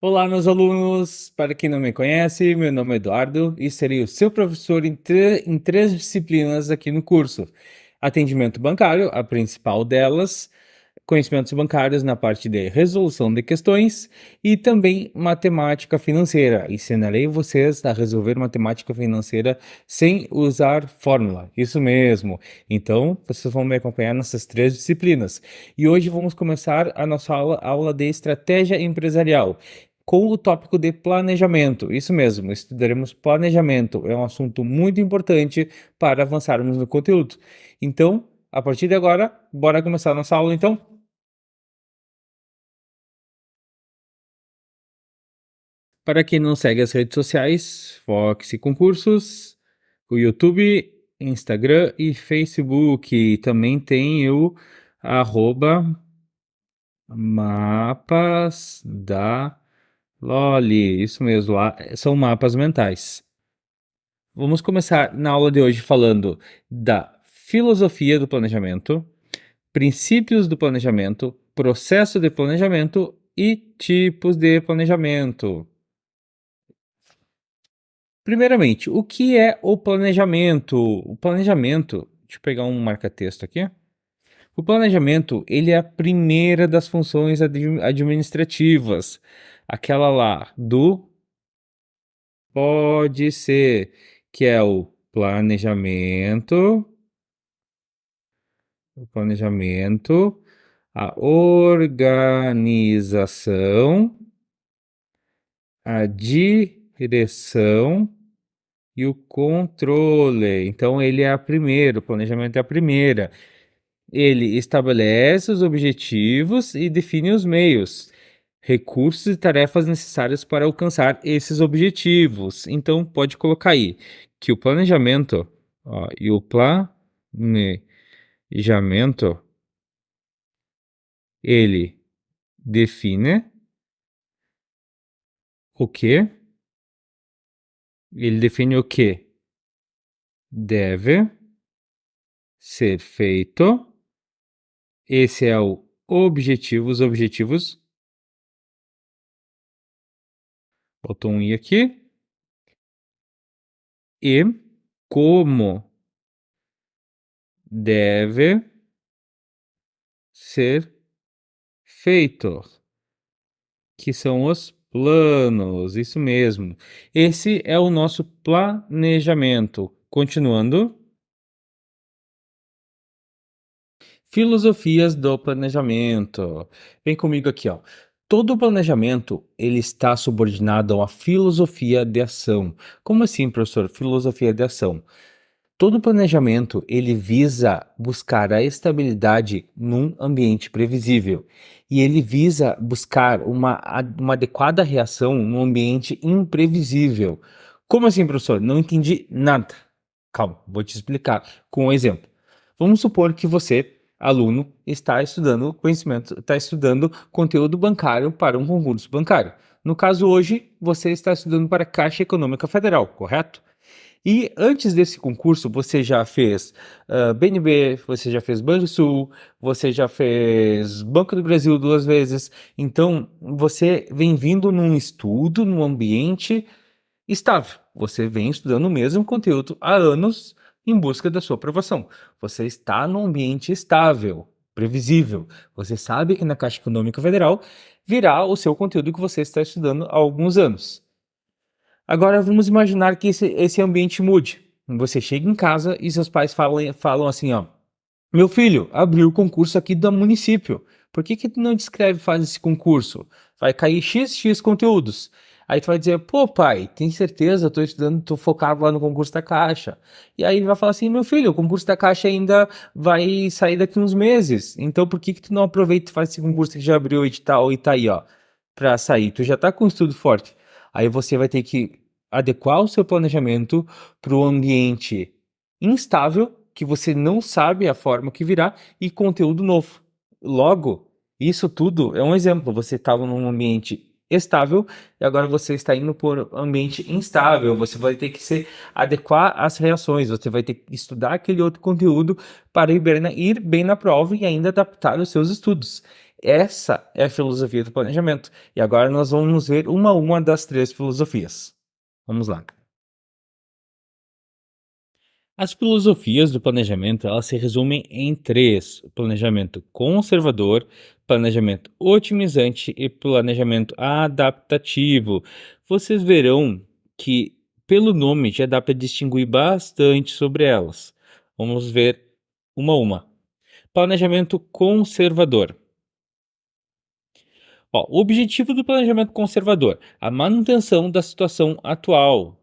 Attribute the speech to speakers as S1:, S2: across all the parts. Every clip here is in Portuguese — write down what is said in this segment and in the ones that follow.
S1: Olá, meus alunos! Para quem não me conhece, meu nome é Eduardo e serei o seu professor em três disciplinas aqui no curso: atendimento bancário, a principal delas, conhecimentos bancários na parte de resolução de questões e também matemática financeira. Ensinarei vocês a resolver matemática financeira sem usar fórmula. Isso mesmo. Então, vocês vão me acompanhar nessas três disciplinas. E hoje vamos começar a nossa aula de estratégia empresarial com o tópico de planejamento. Isso mesmo, estudaremos planejamento. É um assunto muito importante para avançarmos no conteúdo. Então, a partir de agora, bora começar a nossa aula então? Para quem não segue as redes sociais, Fox Concursos, o YouTube, Instagram e Facebook. Também tem o arroba mapas da Loli. Isso mesmo, lá são mapas mentais. Vamos começar na aula de hoje falando da filosofia do planejamento, princípios do planejamento, processo de planejamento e tipos de planejamento. Primeiramente, o que é o planejamento? O planejamento, deixa eu pegar um marca-texto aqui. O planejamento, ele é a primeira das funções administrativas, aquela lá do pode ser, que é o planejamento, a organização, a direção e o controle. Então, ele é a primeira, o planejamento é a primeira. Ele estabelece os objetivos e define os meios, recursos e tarefas necessários para alcançar esses objetivos. Então, pode colocar aí que o planejamento, ó, e o planejamento, ele define o que? Ele define o que deve ser feito. Esse é o objetivo, os objetivos. Botou um i aqui. E como deve ser feito, que são os planos, isso mesmo. Esse é o nosso planejamento. Continuando. Filosofias do planejamento. Vem comigo aqui, ó. Todo planejamento, ele está subordinado a uma filosofia de ação. Como assim, professor? Filosofia de ação. Todo planejamento, ele visa buscar a estabilidade num ambiente previsível. E ele visa buscar uma adequada reação num ambiente imprevisível. Como assim, professor? Não entendi nada. Calma, vou te explicar com um exemplo. Vamos supor que você, aluno, está estudando conteúdo bancário para um concurso bancário. No caso, hoje, você está estudando para a Caixa Econômica Federal, correto? E antes desse concurso, você já fez BNB, você já fez Banrisul, você já fez Banco do Brasil 2 vezes. Então, você vem vindo num estudo, num ambiente estável. Você vem estudando o mesmo conteúdo há anos em busca da sua aprovação. Você está num ambiente estável, previsível. Você sabe que na Caixa Econômica Federal virá o seu conteúdo que você está estudando há alguns anos. Agora vamos imaginar que esse ambiente mude. Você chega em casa e seus pais falam assim, ó: meu filho, abriu o concurso aqui do município. Por que que tu não descreve e faz esse concurso? Vai cair XX conteúdos. Aí tu vai dizer: pô pai, tem certeza? Tô estudando, tô focado lá no concurso da Caixa. E aí ele vai falar assim: meu filho, o concurso da Caixa ainda vai sair daqui uns meses. Então por que que tu não aproveita e faz esse concurso que já abriu o edital e tá aí, ó, pra sair? Tu já tá com um estudo forte. Aí você vai ter que adequar o seu planejamento para o ambiente instável, que você não sabe a forma que virá, e conteúdo novo. Logo, isso tudo é um exemplo. Você estava num ambiente estável e agora você está indo por um ambiente instável. Você vai ter que se adequar às reações, você vai ter que estudar aquele outro conteúdo para ir bem na prova e ainda adaptar os seus estudos. essa é a filosofia do planejamento. E agora nós vamos ver uma a uma das três filosofias. Vamos lá. As filosofias do planejamento, elas se resumem em três: planejamento conservador, planejamento otimizante e planejamento adaptativo. Vocês verão que pelo nome já dá para distinguir bastante sobre elas. Vamos ver uma a uma. Planejamento conservador. Ó, o objetivo do planejamento conservador, a manutenção da situação atual.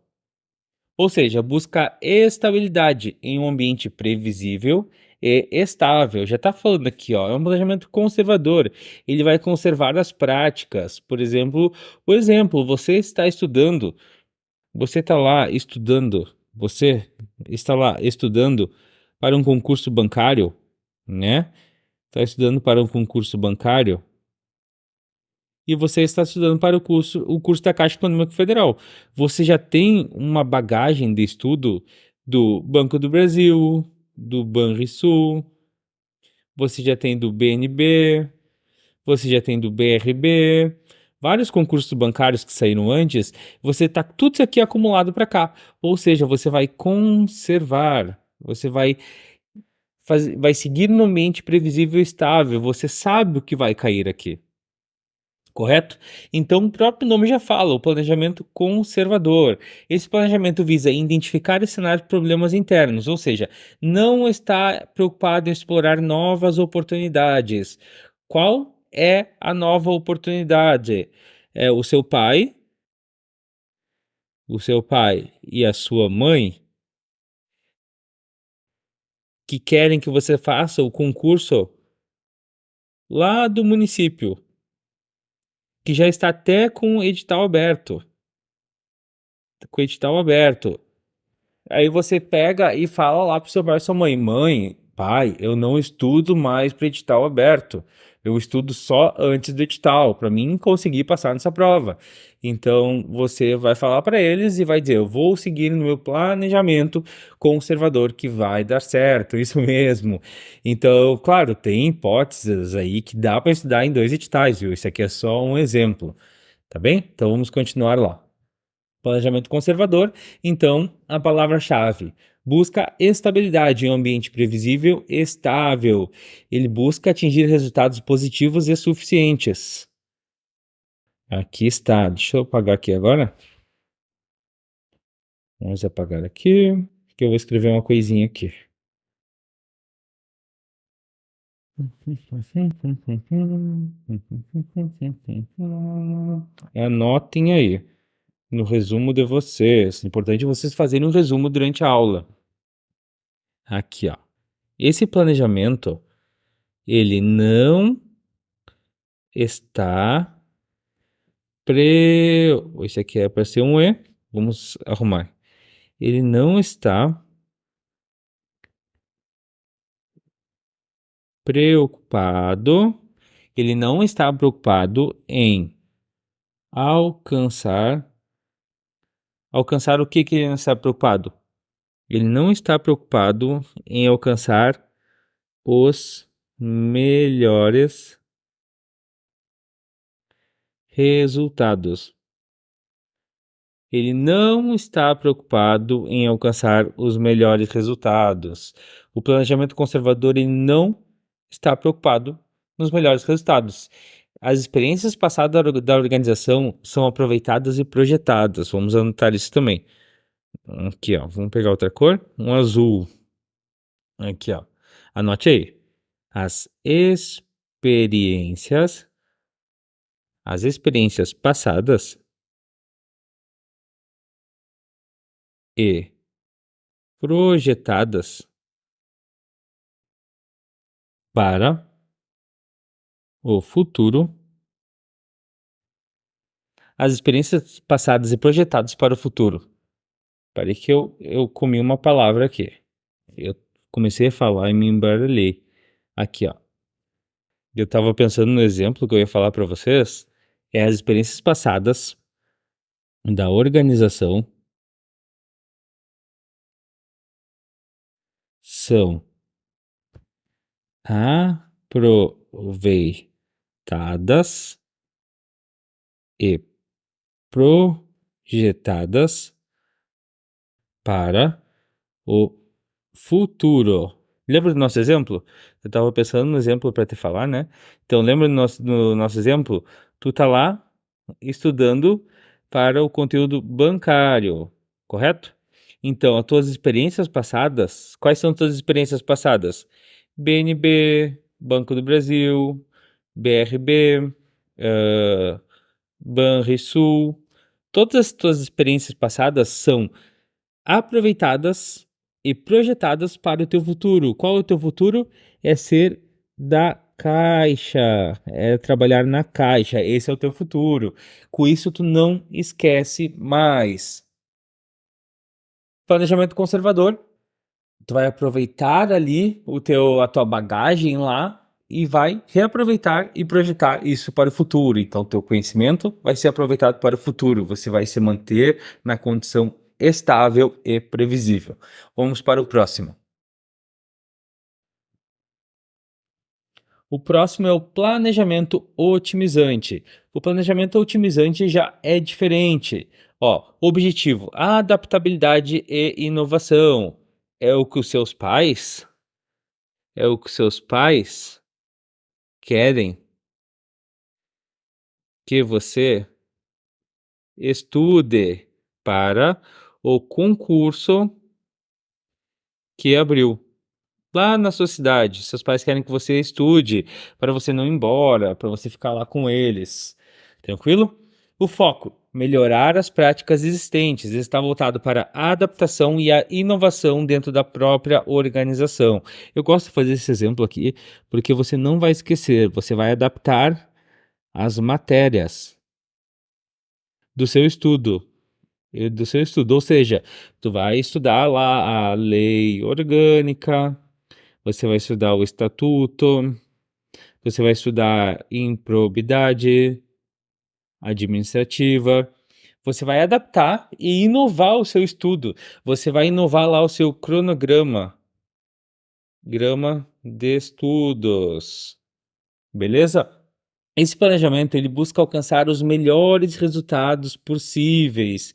S1: Ou seja, busca estabilidade em um ambiente previsível e estável. Já está falando aqui, ó, é um planejamento conservador. Ele vai conservar as práticas. Por exemplo, você está lá estudando, você está lá estudando para um concurso bancário, né? Está estudando para um concurso bancário e você está estudando para o curso da Caixa Econômica Federal. Você já tem uma bagagem de estudo do Banco do Brasil, do Banrisul, você já tem do BNB, você já tem do BRB, vários concursos bancários que saíram antes, você tá tudo isso aqui acumulado para cá. Ou seja, você vai conservar, você vai seguir no ambiente previsível e estável, você sabe o que vai cair aqui. Correto? Então, o próprio nome já fala, o planejamento conservador. Esse planejamento visa identificar e sanar problemas internos, ou seja, não está preocupado em explorar novas oportunidades. Qual é a nova oportunidade? É o seu pai e a sua mãe que querem que você faça o concurso lá do município, que já está até com o edital aberto. Com o edital aberto. Aí você pega e fala lá pro seu pai e sua mãe: Mãe, pai, eu não estudo mais para edital aberto. Eu estudo só antes do edital, para mim conseguir passar nessa prova. Então você vai falar para eles e vai dizer: Eu vou seguir no meu planejamento conservador que vai dar certo, isso mesmo. Então, claro, tem hipóteses aí que dá para estudar em dois editais, viu? Isso aqui é só um exemplo, tá bem? Então vamos continuar lá. Planejamento conservador, então, a palavra-chave. Busca estabilidade em um ambiente previsível e estável. Ele busca atingir resultados positivos e suficientes. Aqui está. Deixa eu apagar aqui agora. Vamos apagar aqui, que eu vou escrever uma coisinha aqui. Anotem aí no resumo de vocês. Importante vocês fazerem um resumo durante a aula. Aqui, ó. Esse planejamento, ele não está Esse aqui é para ser um E. Vamos arrumar. Ele não está preocupado. Ele não está preocupado em alcançar. Alcançar o que ele não está preocupado? Ele não está preocupado em alcançar os melhores resultados. Ele não está preocupado em alcançar os melhores resultados. O planejamento conservador ele não está preocupado nos melhores resultados. As experiências passadas da organização são aproveitadas e projetadas. Vamos anotar isso também. Aqui, ó. Vamos pegar outra cor. Um azul. Aqui, ó. Anote aí. As experiências, as experiências passadas e projetadas para o futuro, as experiências passadas e projetadas para o futuro. Parei que eu comi uma palavra aqui. Eu comecei a falar e me embaralhei. Aqui, ó. Eu estava pensando no exemplo que eu ia falar para vocês. É as experiências passadas da organização são aproveitadas Dadas e projetadas para o futuro. Lembra do nosso exemplo? Eu estava pensando no exemplo para te falar, né? Então, lembra do nosso exemplo? Tu tá lá estudando para o conteúdo bancário, correto? Então, as tuas experiências passadas, quais são as tuas experiências passadas? BNB, Banco do Brasil, BRB, eh, Banrisul. Todas as tuas experiências passadas são aproveitadas e projetadas para o teu futuro. Qual é o teu futuro? É ser da caixa, é trabalhar na caixa. Esse é o teu futuro. Com isso, tu não esquece mais. Planejamento conservador. Tu vai aproveitar ali a tua bagagem lá e vai reaproveitar e projetar isso para o futuro. Então, teu conhecimento vai ser aproveitado para o futuro. Você vai se manter na condição estável e previsível. Vamos para o próximo. O próximo é o planejamento otimizante. O planejamento otimizante já é diferente. Ó, objetivo: adaptabilidade e inovação. É o que os seus pais é o que seus pais querem que você estude para o concurso que abriu lá na sua cidade. Seus pais querem que você estude para você não ir embora, para você ficar lá com eles. Tranquilo? O foco: melhorar as práticas existentes, está voltado para a adaptação e a inovação dentro da própria organização. Eu gosto de fazer esse exemplo aqui porque você não vai esquecer, você vai adaptar as matérias do seu estudo. Ou seja, tu vai estudar lá a lei orgânica, você vai estudar o estatuto, você vai estudar improbidade administrativa, você vai adaptar e inovar o seu estudo, você vai inovar lá o seu cronograma, grama de estudos, beleza? Esse planejamento ele busca alcançar os melhores resultados possíveis,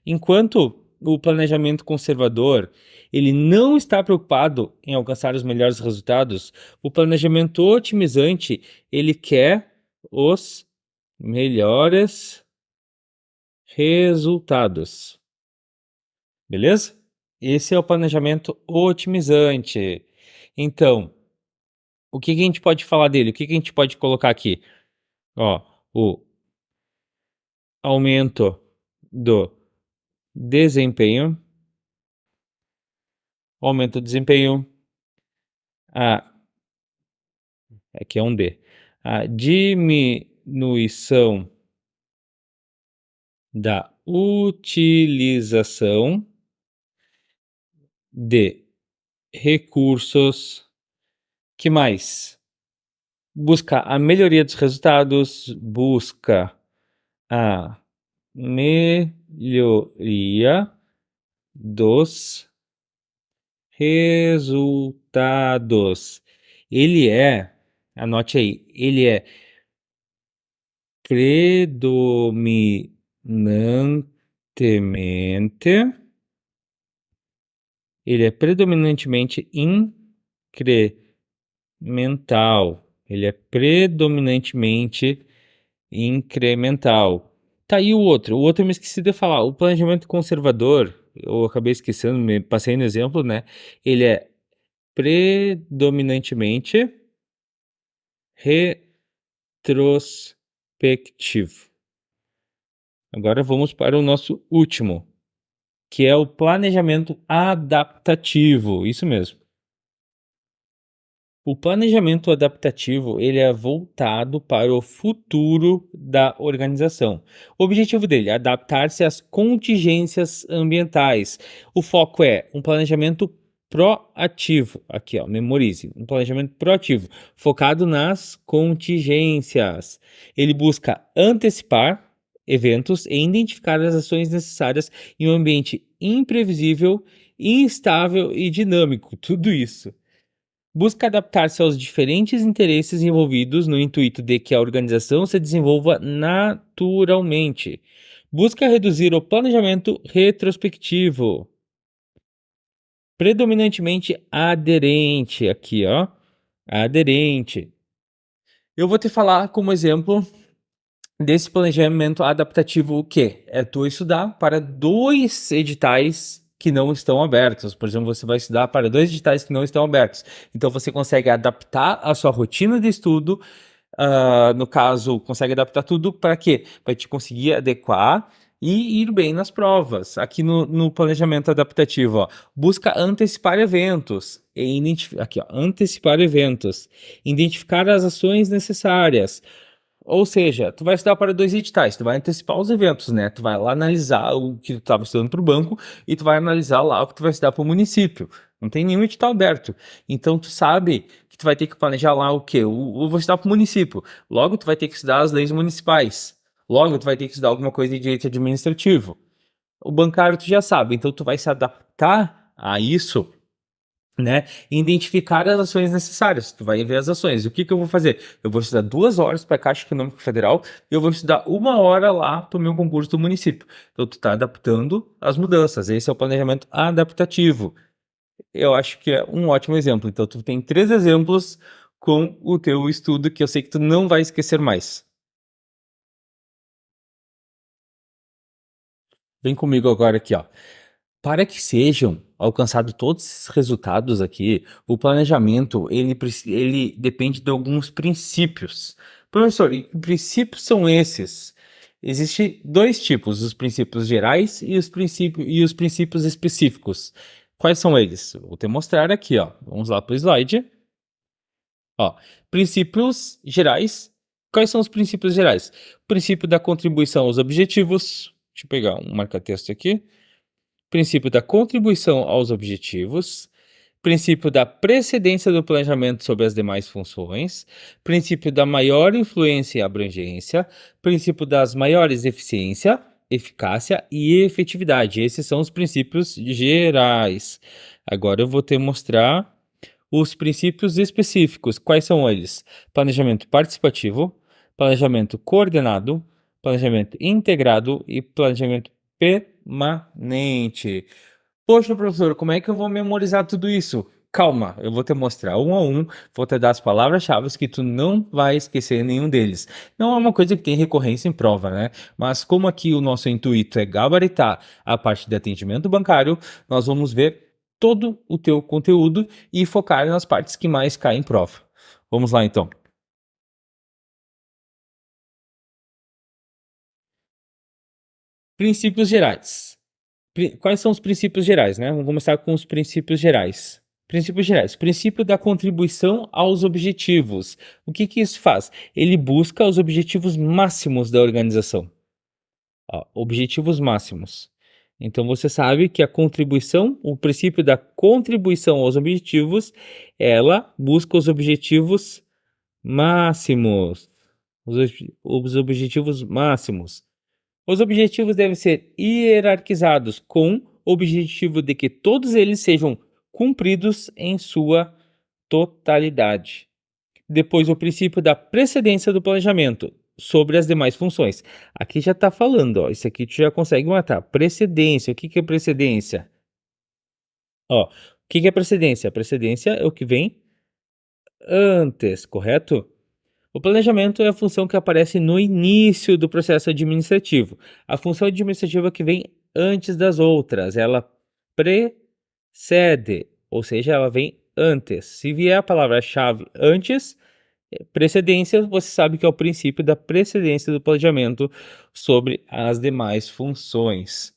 S1: enquanto o planejamento conservador ele não está preocupado em alcançar os melhores resultados. O planejamento otimizante ele quer os melhores resultados, beleza? Esse é o planejamento otimizante. Então, o que que a gente pode falar dele? O que que a gente pode colocar aqui? Ó, o aumento do desempenho, aumento do desempenho, a, aqui é um D, a diminuição da utilização de recursos, que mais? Busca a melhoria dos resultados, busca a melhoria dos resultados. Ele é, anote aí, ele é predominantemente, incremental. Ele é predominantemente incremental. Tá aí o outro. O outro eu me esqueci de falar. O planejamento conservador, eu acabei esquecendo, me passei no exemplo, né? Ele é predominantemente retrospectivo. Agora vamos para o nosso último, que é o planejamento adaptativo. Isso mesmo. O planejamento adaptativo ele é voltado para o futuro da organização. O objetivo dele é adaptar-se às contingências ambientais. O foco é um planejamento proativo. Aqui, ó, memorize. Um planejamento proativo, focado nas contingências. Ele busca antecipar eventos e identificar as ações necessárias em um ambiente imprevisível, instável e dinâmico. Tudo isso. Busca adaptar-se aos diferentes interesses envolvidos no intuito de que a organização se desenvolva naturalmente. Busca reduzir o planejamento retrospectivo. Predominantemente aderente, aqui, ó. Aderente. Eu vou te falar como exemplo desse planejamento adaptativo o quê? É tu estudar para 2 editais que não estão abertos. Por exemplo, você vai estudar para 2 editais que não estão abertos. Então você consegue adaptar a sua rotina de estudo, no caso, consegue adaptar tudo para quê? Para te conseguir adequar e ir bem nas provas. Aqui no planejamento adaptativo, ó, busca antecipar eventos. Aqui, ó, antecipar eventos. Identificar as ações necessárias. Ou seja, tu vai estudar para 2 editais, tu vai antecipar os eventos, né? Tu vai lá analisar o que tu estava estudando para o banco e tu vai analisar lá o que tu vai estudar para o município. Não tem nenhum edital aberto. Então tu sabe que tu vai ter que planejar lá o quê? Eu vou estudar para o município. Logo tu vai ter que estudar as leis municipais. Logo tu vai ter que estudar alguma coisa de direito administrativo. O bancário tu já sabe, então tu vai se adaptar a isso, né? Identificar as ações necessárias. Tu vai ver as ações. O que que eu vou fazer? Eu vou estudar 2 horas para a Caixa Econômica Federal e eu vou estudar 1 hora lá para o meu concurso do município. Então tu está adaptando as mudanças. Esse é o planejamento adaptativo. Eu acho que é um ótimo exemplo. Então tu tem 3 exemplos com o teu estudo que eu sei que tu não vai esquecer mais. Vem comigo agora aqui, ó. Para que sejam alcançados todos esses resultados aqui, o planejamento ele depende de alguns princípios. Professor, e que princípios são esses? Existem 2 tipos, os princípios gerais e os princípios específicos. Quais são eles? Vou te mostrar aqui, ó. Vamos lá para o slide. Ó, princípios gerais. Quais são os princípios gerais? O princípio da contribuição aos objetivos. Deixa eu pegar um marca-texto aqui. Princípio da contribuição aos objetivos, princípio da precedência do planejamento sobre as demais funções, princípio da maior influência e abrangência, princípio das maiores eficiência, eficácia e efetividade. Esses são os princípios gerais. Agora eu vou te mostrar os princípios específicos. Quais são eles? Planejamento participativo, planejamento coordenado, planejamento integrado e planejamento permanente. Poxa, professor, como é que eu vou memorizar tudo isso? Calma, eu vou te mostrar um a um, vou te dar as palavras-chave que tu não vai esquecer nenhum deles. Não é uma coisa que tem recorrência em prova, né? Mas como aqui o nosso intuito é gabaritar a parte de atendimento bancário, nós vamos ver todo o teu conteúdo e focar nas partes que mais caem em prova. Vamos lá então. Princípios gerais. Quais são os princípios gerais, né? Vamos começar com os princípios gerais. Princípios gerais. Princípio da contribuição aos objetivos. O que que isso faz? Ele busca os objetivos máximos da organização. Ó, objetivos máximos. Então você sabe que a contribuição, o princípio da contribuição aos objetivos, ela busca os objetivos máximos. Os objetivos máximos. Os objetivos devem ser hierarquizados com o objetivo de que todos eles sejam cumpridos em sua totalidade. Depois, o princípio da precedência do planejamento sobre as demais funções. Aqui já está falando, ó, isso aqui tu já consegue matar. Precedência, o que que é precedência? Ó, o que que é precedência? A precedência é o que vem antes, correto? O planejamento é a função que aparece no início do processo administrativo. A função administrativa que vem antes das outras, ela precede, ou seja, ela vem antes. Se vier a palavra-chave antes, precedência, você sabe que é o princípio da precedência do planejamento sobre as demais funções.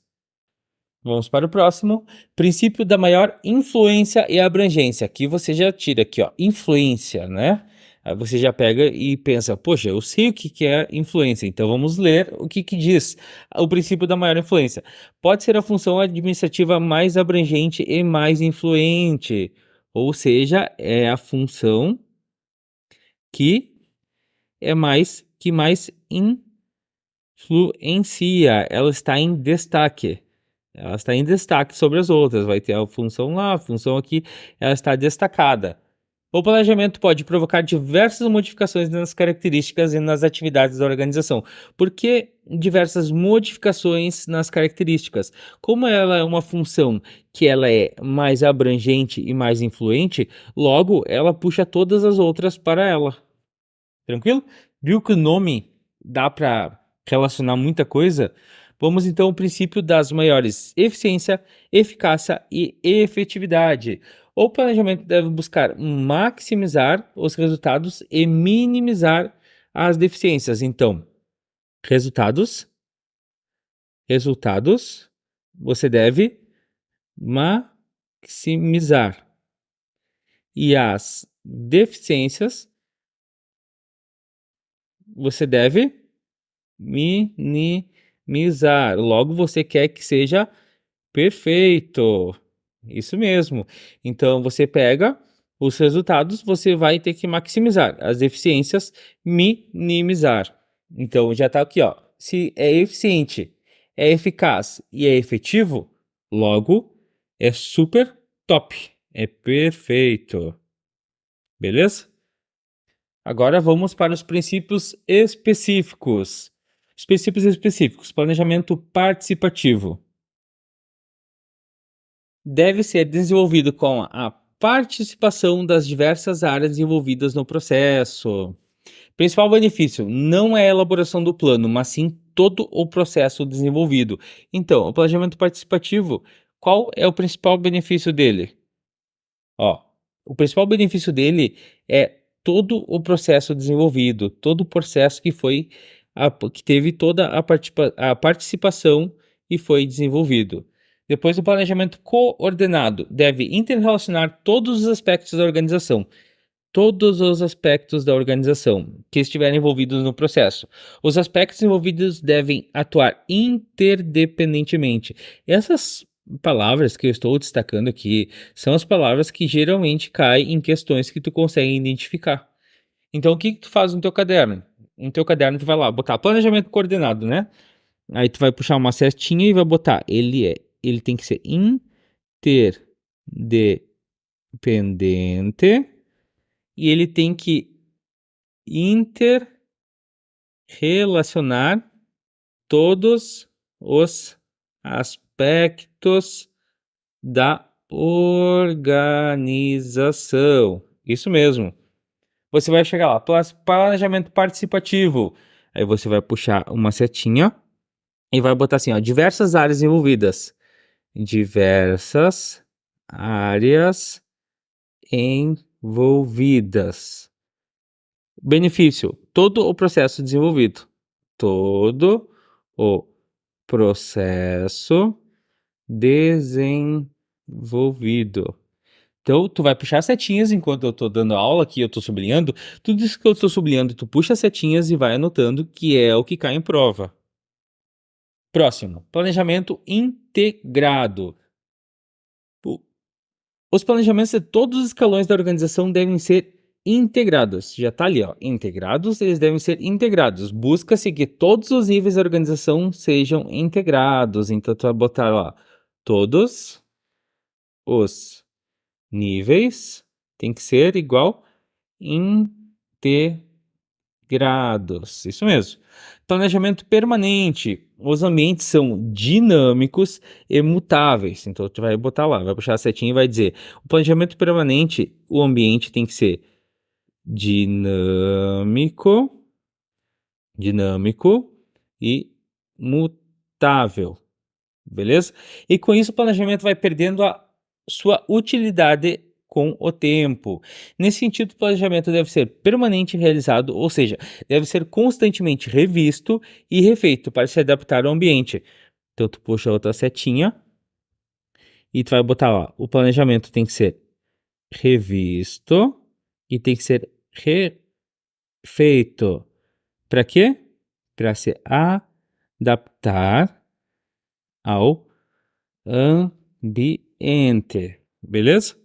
S1: Vamos para o próximo. Princípio da maior influência e abrangência. Aqui você já tira aqui, ó, influência, né? Aí você já pega e pensa, poxa, eu sei o que que é influência, então vamos ler o que que diz o princípio da maior influência. Pode ser a função administrativa mais abrangente e mais influente, ou seja, é a função que mais influencia, ela está em destaque. Ela está em destaque sobre as outras. Vai ter a função lá, a função aqui, ela está destacada. O planejamento pode provocar diversas modificações nas características e nas atividades da organização. Por que diversas modificações nas características? Como ela é uma função que ela é mais abrangente e mais influente, logo ela puxa todas as outras para ela. Tranquilo? Viu que o nome dá para relacionar muita coisa? Vamos então ao princípio das maiores: eficiência, eficácia e efetividade. O planejamento deve buscar maximizar os resultados e minimizar as deficiências. Então, resultados, resultados, você deve maximizar. E as deficiências, você deve minimizar. Logo, você quer que seja perfeito. Isso mesmo. Então, você pega os resultados, você vai ter que maximizar. As eficiências, minimizar. Então, já está aqui, ó. Se é eficiente, é eficaz e é efetivo, logo é super top. É perfeito. Beleza? Agora vamos para os princípios específicos. Os princípios específicos. Planejamento participativo deve ser desenvolvido com a participação das diversas áreas envolvidas no processo. Principal benefício não é a elaboração do plano, mas sim todo o processo desenvolvido. Então, o planejamento participativo, qual é o principal benefício dele? Ó, o principal benefício dele é todo o processo desenvolvido, todo o processo que teve toda a participação e foi desenvolvido. Depois, o planejamento coordenado deve interrelacionar todos os aspectos da organização, todos os aspectos da organização que estiverem envolvidos no processo. Os aspectos envolvidos devem atuar interdependentemente. Essas palavras que eu estou destacando aqui são as palavras que geralmente caem em questões que tu consegue identificar. Então, o que que tu faz no teu caderno? No teu caderno, tu vai lá botar planejamento coordenado, né? Aí tu vai puxar uma setinha e vai botar. Ele tem que ser interdependente e ele tem que interrelacionar todos os aspectos da organização. Isso mesmo. Você vai chegar lá, planejamento participativo. Aí você vai puxar uma setinha e vai botar assim, ó, diversas áreas envolvidas. Diversas áreas envolvidas. Benefício: todo o processo desenvolvido. Todo o processo desenvolvido. Então, tu vai puxar setinhas enquanto eu tô dando aula aqui, eu tô sublinhando. Tudo isso que eu tô sublinhando, tu puxa setinhas e vai anotando que é o que cai em prova. Próximo, planejamento integrado. Os planejamentos de todos os escalões da organização devem ser integrados. Já está ali, ó. Integrados, eles devem ser integrados. Busca-se que todos os níveis da organização sejam integrados. Então, tu vai botar lá. Todos os níveis tem que ser igual integrados. Isso mesmo. Planejamento permanente. Os ambientes são dinâmicos e mutáveis. Então, tu vai botar lá, vai puxar a setinha e vai dizer: o planejamento permanente, o ambiente tem que ser dinâmico, dinâmico e mutável. Beleza? E com isso o planejamento vai perdendo a sua utilidade com o tempo. Nesse sentido, o planejamento deve ser permanente realizado, ou seja, deve ser constantemente revisto e refeito para se adaptar ao ambiente. Então, tu puxa outra setinha e tu vai botar lá, o planejamento tem que ser revisto e tem que ser refeito. Para quê? Para se adaptar ao ambiente. Beleza?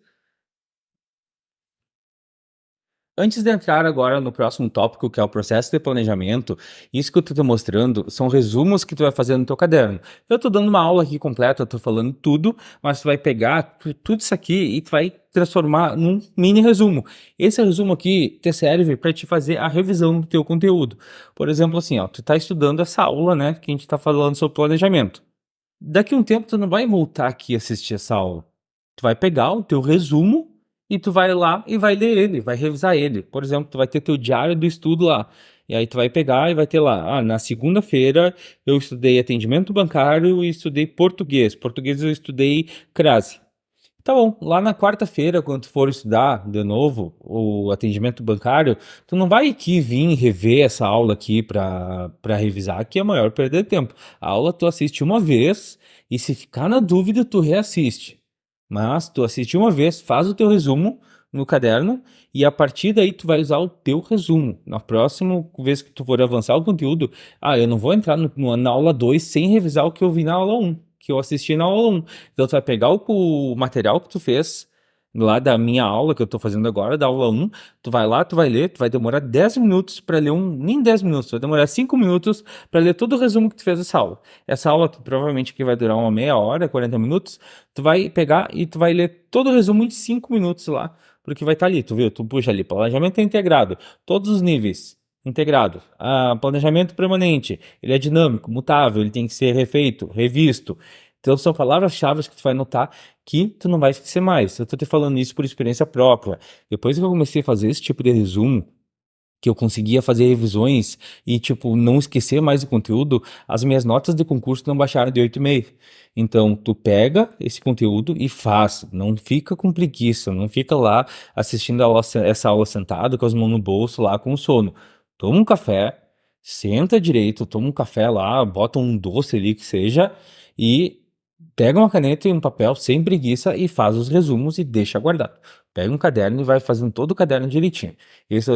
S1: Antes de entrar agora no próximo tópico, que é o processo de planejamento, isso que eu tô mostrando são resumos que tu vai fazer no teu caderno. Eu tô dando uma aula aqui completa, eu tô falando tudo, mas tu vai pegar tudo isso aqui e tu vai transformar num mini resumo. Esse resumo aqui te serve para te fazer a revisão do teu conteúdo. Por exemplo, assim, ó, tu tá estudando essa aula, né, que a gente tá falando sobre planejamento. Daqui a um tempo tu não vai voltar aqui assistir essa aula. Tu vai pegar o teu resumo e tu vai lá e vai ler ele, vai revisar ele. Por exemplo, tu vai ter teu diário do estudo lá. E aí tu vai pegar e vai ter lá, na segunda-feira eu estudei atendimento bancário e estudei português. Português eu estudei crase. Tá bom, lá na quarta-feira, quando tu for estudar de novo o atendimento bancário, tu não vai aqui vir rever essa aula aqui para revisar, que é a maior perda de tempo. A aula tu assiste uma vez e se ficar na dúvida, tu reassiste. Mas tu assiste uma vez, faz o teu resumo no caderno e a partir daí tu vai usar o teu resumo. Na próxima vez que tu for avançar o conteúdo, eu não vou entrar na aula 2 sem revisar o que eu vi na aula um, que eu assisti na aula um. Então tu vai pegar o material que tu fez lá da minha aula que eu tô fazendo agora, da aula um, tu vai lá, tu vai ler, tu vai demorar 10 minutos para ler nem 10 minutos, vai demorar 5 minutos para ler todo o resumo que tu fez dessa aula. Essa aula que provavelmente que vai durar uma meia hora, 40 minutos, tu vai pegar e tu vai ler todo o resumo em 5 minutos lá, porque vai estar ali, tu viu? Tu puxa ali, planejamento integrado, todos os níveis. Integrado. Planejamento permanente. Ele é dinâmico, mutável, ele tem que ser refeito, revisto. Então são palavras-chave que tu vai notar que tu não vai esquecer mais. Eu tô te falando isso por experiência própria. Depois que eu comecei a fazer esse tipo de resumo, que eu conseguia fazer revisões e, tipo, não esquecer mais o conteúdo, as minhas notas de concurso não baixaram de 8,5. Então, tu pega esse conteúdo e faz. Não fica com preguiça, não fica lá assistindo essa aula sentado com as mãos no bolso, lá com sono. Toma um café, senta direito, toma um café lá, bota um doce ali que seja e pega uma caneta e um papel sem preguiça e faz os resumos e deixa guardado. Pega um caderno e vai fazendo todo o caderno direitinho. Isso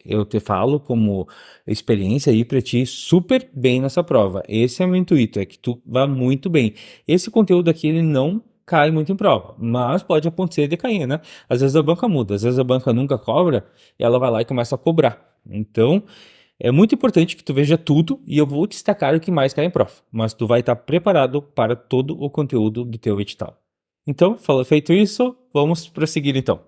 S1: eu te falo como experiência aí para ti super bem nessa prova. Esse é o meu intuito, é que tu vá muito bem. Esse conteúdo aqui, ele não cai muito em prova, mas pode acontecer de cair, né? Às vezes a banca muda, às vezes a banca nunca cobra e ela vai lá e começa a cobrar. Então, é muito importante que tu veja tudo e eu vou destacar o que mais cai em prova, mas tu vai estar preparado para todo o conteúdo do teu edital. Então, feito isso, vamos prosseguir então.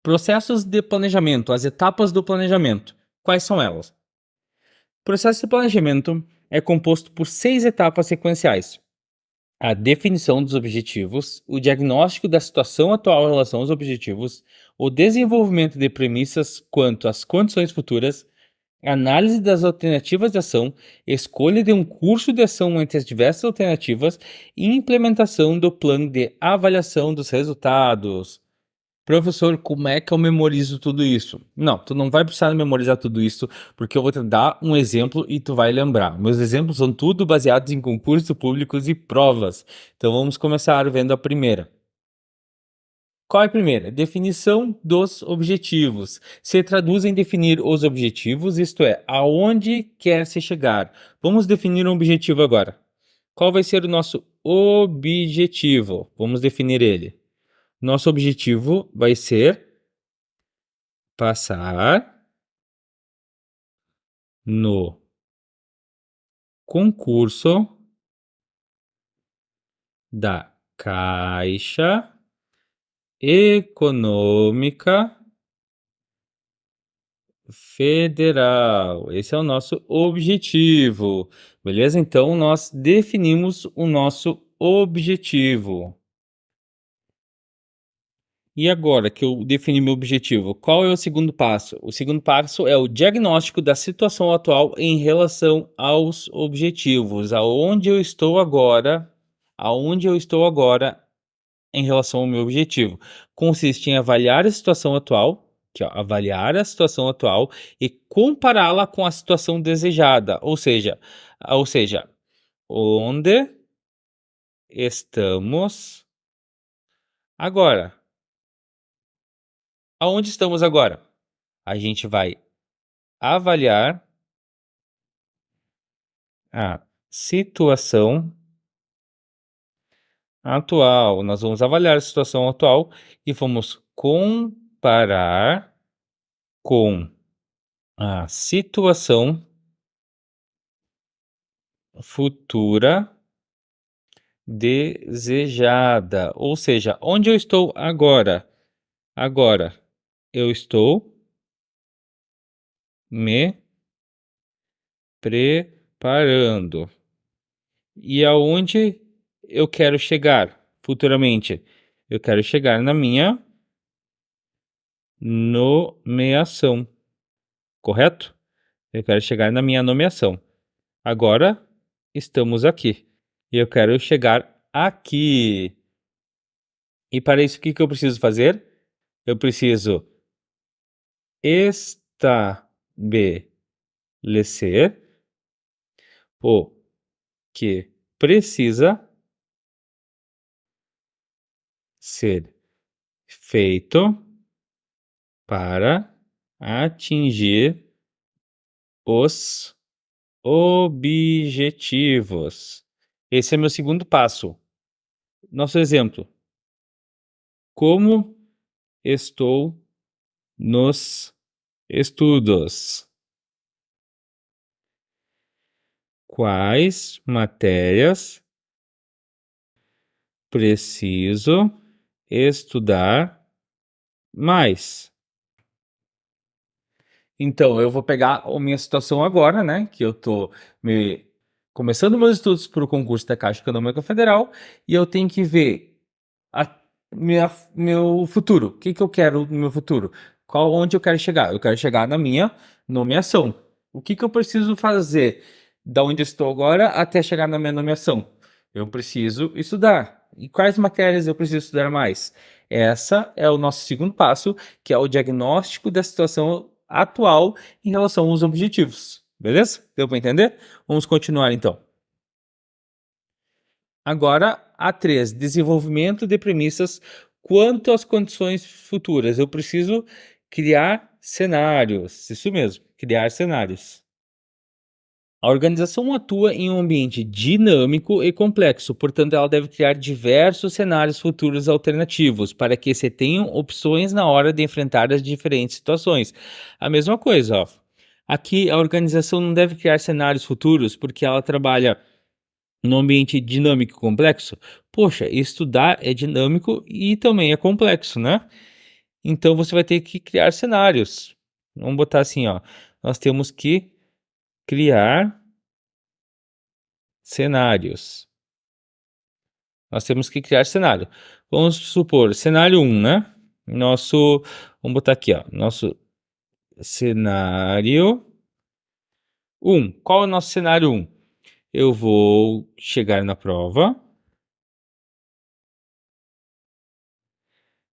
S1: Processos de planejamento, as etapas do planejamento. Quais são elas? O processo de planejamento é composto por 6 etapas sequenciais: a definição dos objetivos, o diagnóstico da situação atual em relação aos objetivos, o desenvolvimento de premissas quanto às condições futuras, análise das alternativas de ação, escolha de um curso de ação entre as diversas alternativas e implementação do plano de avaliação dos resultados. Professor, como é que eu memorizo tudo isso? Não, tu não vai precisar memorizar tudo isso, porque eu vou te dar um exemplo e tu vai lembrar. Meus exemplos são tudo baseados em concursos públicos e provas. Então vamos começar vendo a primeira. Qual é a primeira? Definição dos objetivos. Se traduz em definir os objetivos, isto é, aonde quer se chegar. Vamos definir um objetivo agora. Qual vai ser o nosso objetivo? Vamos definir ele. Nosso objetivo vai ser passar no concurso da Caixa Econômica Federal. Esse é o nosso objetivo, beleza? Então, nós definimos o nosso objetivo. E agora que eu defini meu objetivo, qual é o segundo passo? O segundo passo é o diagnóstico da situação atual em relação aos objetivos. Aonde eu estou agora em relação ao meu objetivo. Consiste em avaliar a situação atual, avaliar a situação atual e compará-la com a situação desejada, ou seja, onde estamos agora. Aonde estamos agora? A gente vai avaliar a situação atual. Nós vamos avaliar a situação atual e vamos comparar com a situação futura desejada. Ou seja, onde eu estou agora? Agora, eu estou me preparando. E aonde eu quero chegar futuramente? Eu quero chegar na minha nomeação, correto? Eu quero chegar na minha nomeação. Agora estamos aqui. E eu quero chegar aqui. E para isso, o que que eu preciso fazer? Eu preciso estabelecer o que precisa ser feito para atingir os objetivos. Esse é meu segundo passo. Nosso exemplo. Como estou nos estudos? Quais matérias preciso estudar mais? Então, eu vou pegar a minha situação agora, né? Que eu tô me... começando meus estudos para o concurso da Caixa Econômica Federal e eu tenho que ver a meu futuro. O que que eu quero no meu futuro? Onde eu quero chegar? Eu quero chegar na minha nomeação. O que que eu preciso fazer da onde eu estou agora até chegar na minha nomeação? Eu preciso estudar. E quais matérias eu preciso estudar mais? Essa é o nosso segundo passo, que é o diagnóstico da situação atual em relação aos objetivos. Beleza? Deu para entender? Vamos continuar então. Agora, A3, desenvolvimento de premissas quanto às condições futuras. Eu preciso criar cenários. Isso mesmo, criar cenários. A organização atua em um ambiente dinâmico e complexo, portanto, ela deve criar diversos cenários futuros alternativos para que se tenham opções na hora de enfrentar as diferentes situações. A mesma coisa, ó. Aqui a organização não deve criar cenários futuros porque ela trabalha num ambiente dinâmico e complexo. Poxa, estudar é dinâmico e também é complexo, né? Então você vai ter que criar cenários. Vamos botar assim, ó. Nós temos que criar cenários. Nós temos que criar cenário. Vamos supor, cenário 1, né? Vamos botar aqui, ó. Nosso cenário 1. Qual é o nosso cenário 1? Eu vou chegar na prova.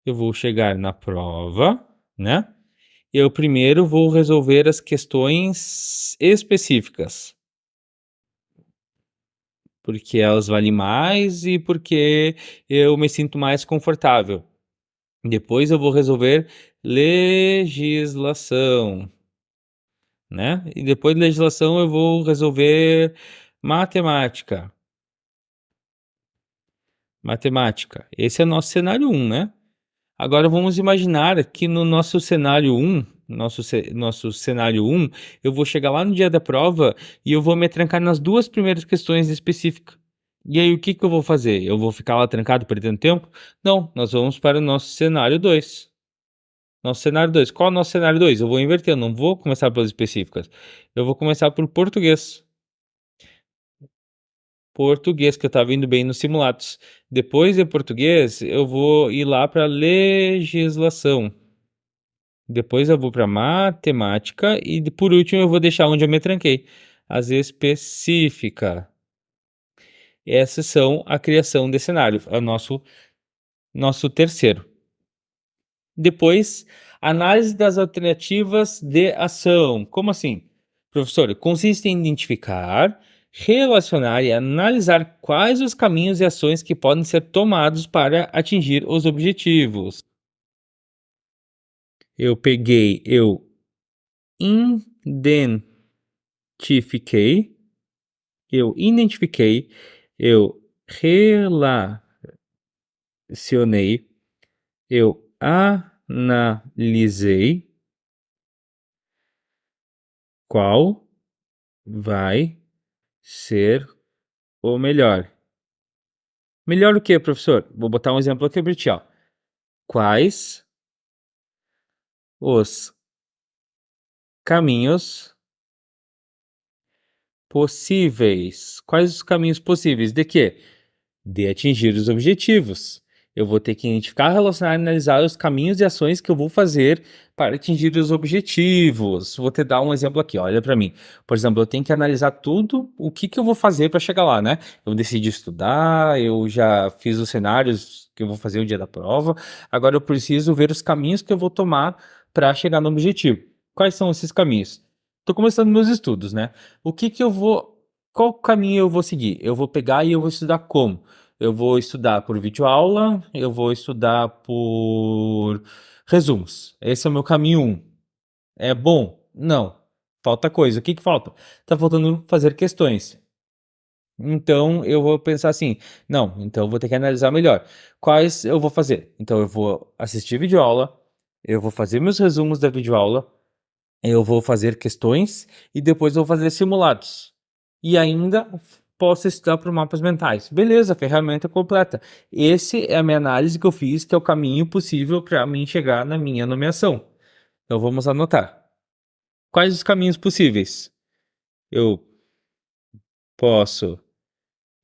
S1: Eu vou chegar na prova, né? Eu primeiro vou resolver as questões específicas, porque elas valem mais e porque eu me sinto mais confortável. Depois eu vou resolver legislação, né? E depois de legislação eu vou resolver matemática. Matemática. Esse é o nosso cenário 1, né? Agora vamos imaginar que no nosso cenário 1, nosso cenário 1, eu vou chegar lá no dia da prova e eu vou me trancar nas duas primeiras questões específicas. E aí o que que eu vou fazer? Eu vou ficar lá trancado perdendo tempo? Não, nós vamos para o nosso cenário 2. Nosso cenário 2. Qual é o nosso cenário 2? Eu vou inverter, eu não vou começar pelas específicas. Eu vou começar por português. Português, que eu estava indo bem nos simulados. Depois de português, eu vou ir lá para legislação. Depois eu vou para matemática e por último eu vou deixar onde eu me tranquei, as específicas. Essas são a criação de cenário, é o nosso terceiro. Depois, análise das alternativas de ação. Como assim? Professor, consiste em identificar, relacionar e analisar quais os caminhos e ações que podem ser tomados para atingir os objetivos. Eu identifiquei, eu identifiquei, eu relacionei selecionei, eu analisei qual vai ser o melhor. Melhor o que, professor? Vou botar um exemplo aqui para ti, ó. Quais os caminhos possíveis? Quais os caminhos possíveis de quê? De atingir os objetivos. Eu vou ter que identificar, relacionar e analisar os caminhos e ações que eu vou fazer para atingir os objetivos. Vou te dar um exemplo aqui, olha para mim. Por exemplo, eu tenho que analisar tudo o que eu vou fazer para chegar lá, né? Eu decidi estudar, eu já fiz os cenários que eu vou fazer o dia da prova. Agora eu preciso ver os caminhos que eu vou tomar para chegar no objetivo. Quais são esses caminhos? Estou começando meus estudos, né? O que eu vou, qual caminho eu vou seguir? Eu vou pegar e eu vou estudar como? Eu vou estudar por videoaula, eu vou estudar por resumos. Esse é o meu caminho 1. É bom? Não. Falta coisa. O que que falta? Tá faltando fazer questões. Então eu vou pensar assim, não, então eu vou ter que analisar melhor. Quais eu vou fazer? Então eu vou assistir videoaula, eu vou fazer meus resumos da videoaula, eu vou fazer questões e depois eu vou fazer simulados. E ainda posso estudar por mapas mentais. Beleza, ferramenta completa. Esse é a minha análise que eu fiz, que é o caminho possível para mim chegar na minha nomeação. Então vamos anotar. Quais os caminhos possíveis? Eu posso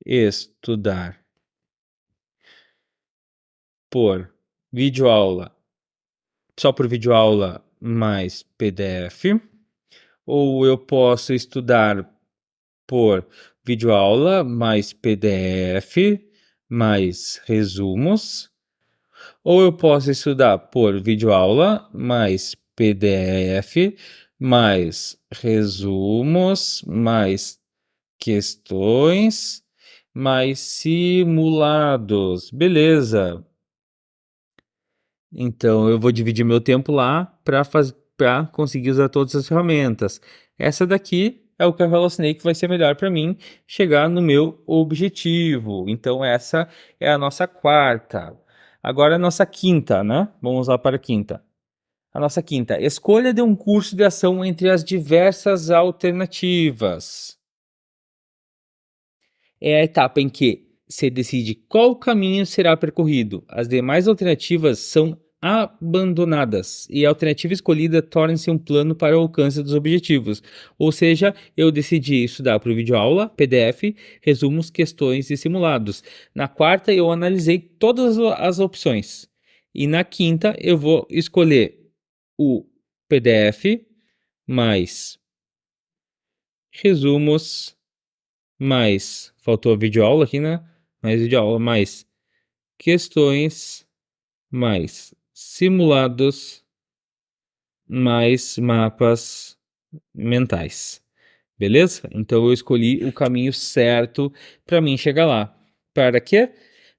S1: estudar por videoaula, só por videoaula mais PDF, ou eu posso estudar por videoaula, mais PDF, mais resumos, ou eu posso estudar por videoaula, mais PDF, mais resumos, mais questões, mais simulados. Beleza. Então eu vou dividir meu tempo lá para conseguir usar todas as ferramentas. Essa daqui é o que eu relacionei que vai ser melhor para mim chegar no meu objetivo. Então essa é a nossa quarta. Agora a nossa quinta, né? Vamos lá para a quinta. A nossa quinta, escolha de um curso de ação entre as diversas alternativas. É a etapa em que se decide qual caminho será percorrido. As demais alternativas são abandonadas e a alternativa escolhida torna-se um plano para o alcance dos objetivos. Ou seja, eu decidi estudar por videoaula, PDF, resumos, questões e simulados. Na quarta, eu analisei todas as opções. E na quinta, eu vou escolher o PDF mais resumos mais, faltou a videoaula aqui, né? Mais videoaula, mais questões, mais simulados, mais mapas mentais. Beleza? Então eu escolhi o caminho certo para mim chegar lá. Para quê?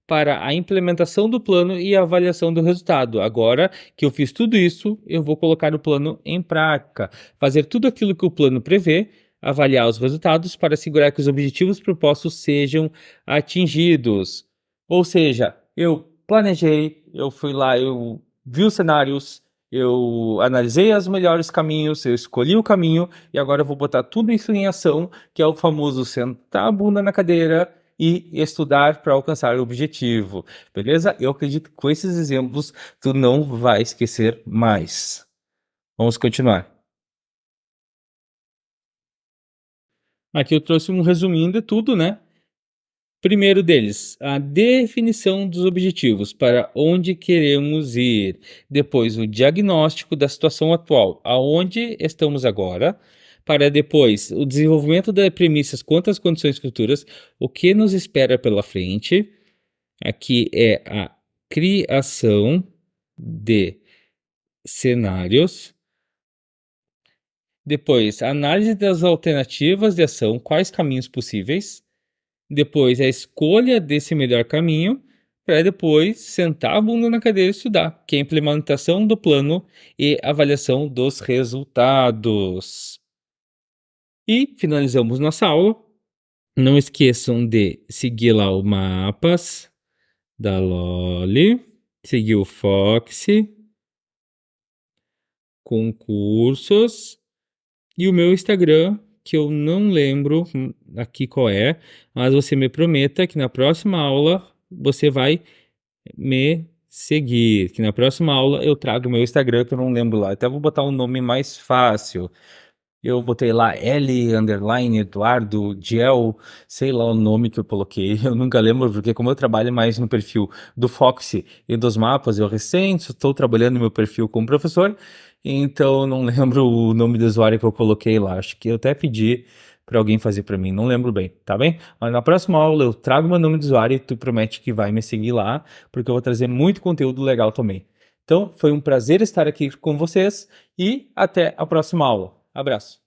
S1: Para a implementação do plano e a avaliação do resultado. Agora que eu fiz tudo isso, eu vou colocar o plano em prática, fazer tudo aquilo que o plano prevê, avaliar os resultados para assegurar que os objetivos propostos sejam atingidos. Ou seja, eu planejei, eu fui lá, eu vi os cenários, eu analisei os melhores caminhos, eu escolhi o caminho e agora eu vou botar tudo isso em ação, que é o famoso sentar a bunda na cadeira e estudar para alcançar o objetivo, beleza? Eu acredito que com esses exemplos tu não vai esquecer mais. Vamos continuar. Aqui eu trouxe um resuminho de tudo, né? Primeiro deles, a definição dos objetivos, para onde queremos ir. Depois, o diagnóstico da situação atual, aonde estamos agora. Para depois, o desenvolvimento das premissas quanto às condições futuras, o que nos espera pela frente. Aqui é a criação de cenários. Depois, a análise das alternativas de ação, quais caminhos possíveis. Depois, a escolha desse melhor caminho, para depois sentar a bunda na cadeira e estudar, que é a implementação do plano e avaliação dos resultados. E finalizamos nossa aula. Não esqueçam de seguir lá o mapas da Loli, seguir o Foxy, concursos, e o meu Instagram, que eu não lembro aqui qual é, mas você me prometa que na próxima aula você vai me seguir, que na próxima aula eu trago o meu Instagram, que eu não lembro lá. Até vou botar um nome mais fácil. Eu botei lá L, underline, Eduardo, Gel, sei lá o nome que eu coloquei. Eu nunca lembro, porque como eu trabalho mais no perfil do Foxy e dos mapas, eu recente estou trabalhando no meu perfil como professor, então eu não lembro o nome do usuário que eu coloquei lá. Acho que eu até pedi para alguém fazer para mim, não lembro bem, tá bem? Mas na próxima aula eu trago meu nome de usuário e tu promete que vai me seguir lá, porque eu vou trazer muito conteúdo legal também. Então, foi um prazer estar aqui com vocês e até a próxima aula. Abraço.